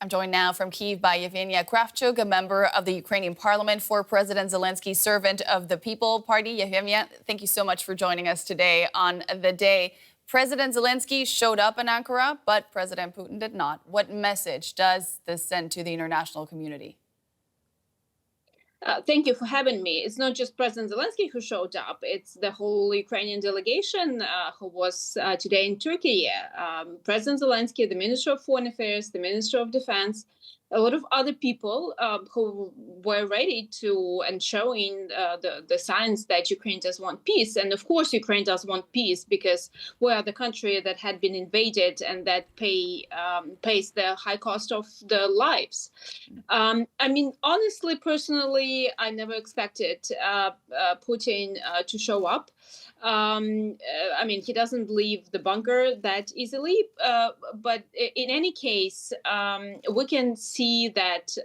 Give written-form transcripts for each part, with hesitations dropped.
I'm joined now from Kyiv by Yevheniia Kravchuk, a member of the Ukrainian parliament for President Zelenskyy, servant of the People Party. Yevheniia, thank you so much for joining us today on the day. President Zelenskyy showed up in Ankara, but President Putin did not. What message does this send to the international community? Thank you for having me. It's not just President Zelenskyy who showed up. It's the whole Ukrainian delegation who was today in Turkey. President Zelenskyy, the Minister of Foreign Affairs, the Minister of Defense, a lot of other people who were ready to and showing the signs that Ukraine does want peace. And of course, Ukraine does want peace because we are the country that had been invaded and that pays the high cost of their lives. I mean, honestly, personally, I never expected Putin to show up. I mean, he doesn't leave the bunker that easily. But in any case, we can see that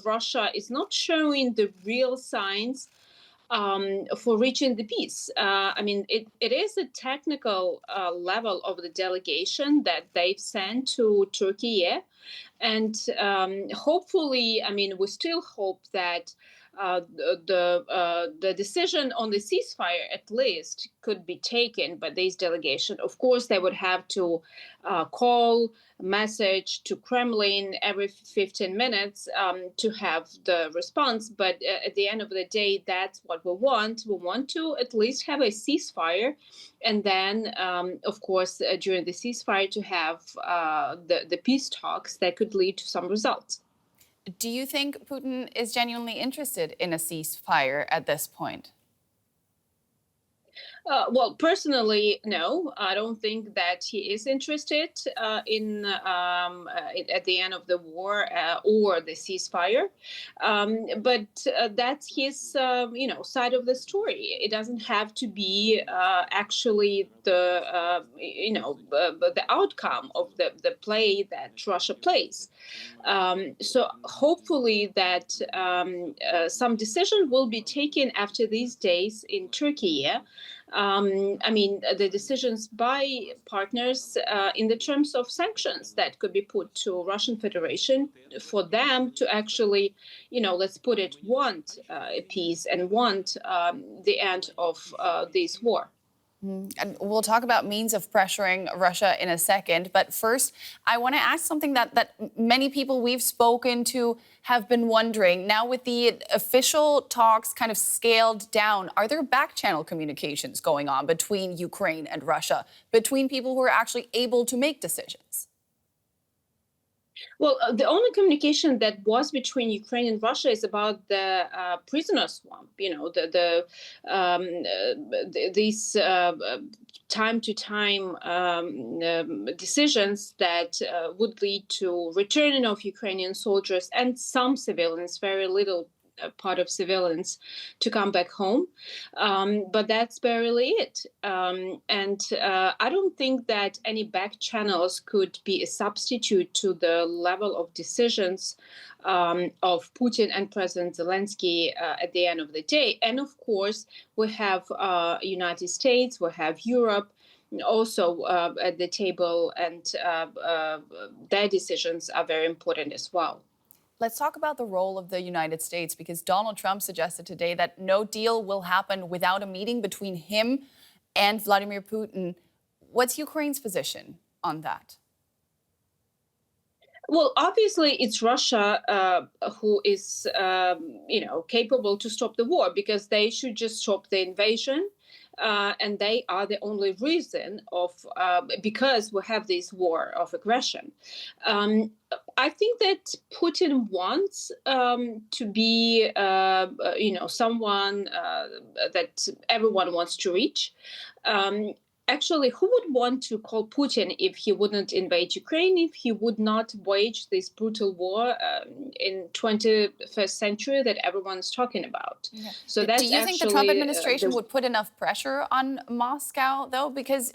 Russia is not showing the real signs for reaching the peace. I mean, it is a technical level of the delegation that they've sent to Turkey. And hopefully, I mean, we still hope that the decision on the ceasefire, at least, could be taken by this delegation. Of course, they would have to call, message to Kremlin every 15 minutes to have the response. But at the end of the day, that's what we want. We want to at least have a ceasefire. And then, of course, during the ceasefire, to have the peace talks that could lead to some results. Do you think Putin is genuinely interested in a ceasefire at this point? Well, personally, no. I don't think that he is interested at the end of the war or the ceasefire. But that's his, side of the story. It doesn't have to be actually the outcome of the play that Russia plays. So hopefully that some decision will be taken after these days in Turkey. I mean, the decisions by partners in the terms of sanctions that could be put to Russian Federation for them to actually, let's put it, want peace and want the end of this war. And we'll talk about means of pressuring Russia in a second. But first, I want to ask something that many people we've spoken to have been wondering. Now, with the official talks kind of scaled down, are there back-channel communications going on between Ukraine and Russia, between people who are actually able to make decisions? Well, the only communication that was between Ukraine and Russia is about the prisoner swamp. These time-to-time decisions that would lead to returning of Ukrainian soldiers and some civilians, very little part of civilians, to come back home. But that's barely it. And I don't think that any back channels could be a substitute to the level of decisions of Putin and President Zelenskyy at the end of the day. And of course, we have United States, we have Europe, also at the table, and their decisions are very important as well. Let's talk about the role of the United States, because Donald Trump suggested today that no deal will happen without a meeting between him and Vladimir Putin. What's Ukraine's position on that? Well, obviously, it's Russia who is, capable to stop the war, because they should just stop the invasion. And they are the only reason because we have this war of aggression. I think that Putin wants to be, someone that everyone wants to reach. Actually, who would want to call Putin if he wouldn't invade Ukraine, if he would not wage this brutal war in 21st century that everyone's talking about? Yeah. So that's Do you think the Trump administration would put enough pressure on Moscow, though? Because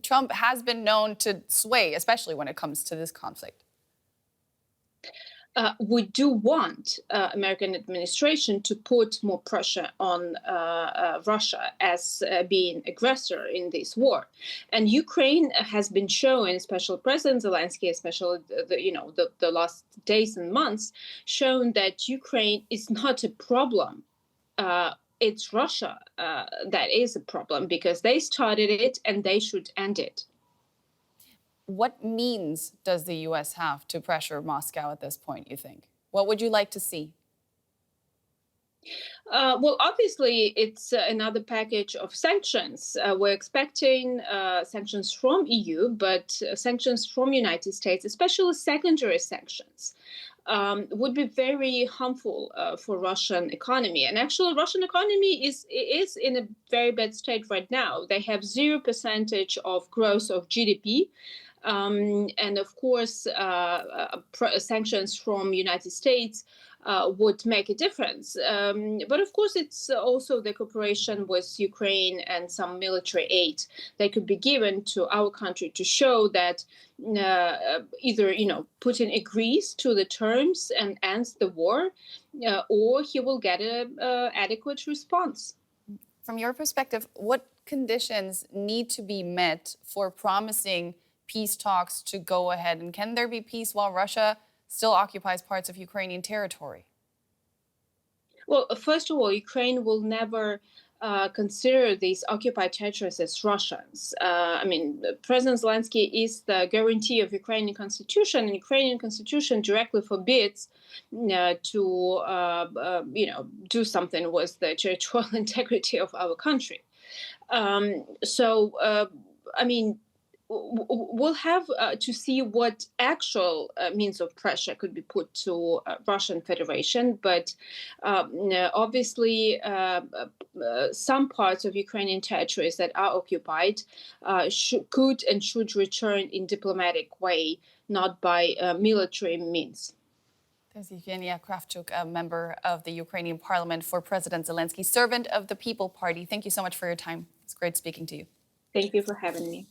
Trump has been known to sway, especially when it comes to this conflict. we do want American administration to put more pressure on Russia as being aggressor in this war, and Ukraine has been showing, especially President Zelensky, especially the last days and months, shown that Ukraine is not a problem. It's Russia that is a problem because they started it and they should end it. What means does the U.S. have to pressure Moscow at this point, you think? What would you like to see? Well, obviously, it's another package of sanctions. We're expecting sanctions from EU, but sanctions from United States, especially secondary sanctions, would be very harmful for Russian economy. And actually, Russian economy is in a very bad state right now. They have 0% of growth of GDP. And of course, sanctions from United States would make a difference. But of course, it's also the cooperation with Ukraine and some military aid that could be given to our country to show that either Putin agrees to the terms and ends the war, or he will get an adequate response. From your perspective, what conditions need to be met for promising peace talks to go ahead? And can there be peace while Russia still occupies parts of Ukrainian territory? Well, first of all, Ukraine will never consider these occupied territories as Russians. President Zelenskyy is the guarantee of Ukrainian constitution, and Ukrainian constitution directly forbids to do something with the territorial integrity of our country. We'll have to see what actual means of pressure could be put to Russian Federation, but obviously some parts of Ukrainian territories that are occupied could and should return in diplomatic way, not by military means. There's Yevheniia Kravchuk, a member of the Ukrainian parliament for President Zelenskyy, servant of the People Party. Thank you so much for your time. It's great speaking to you. Thank you for having me.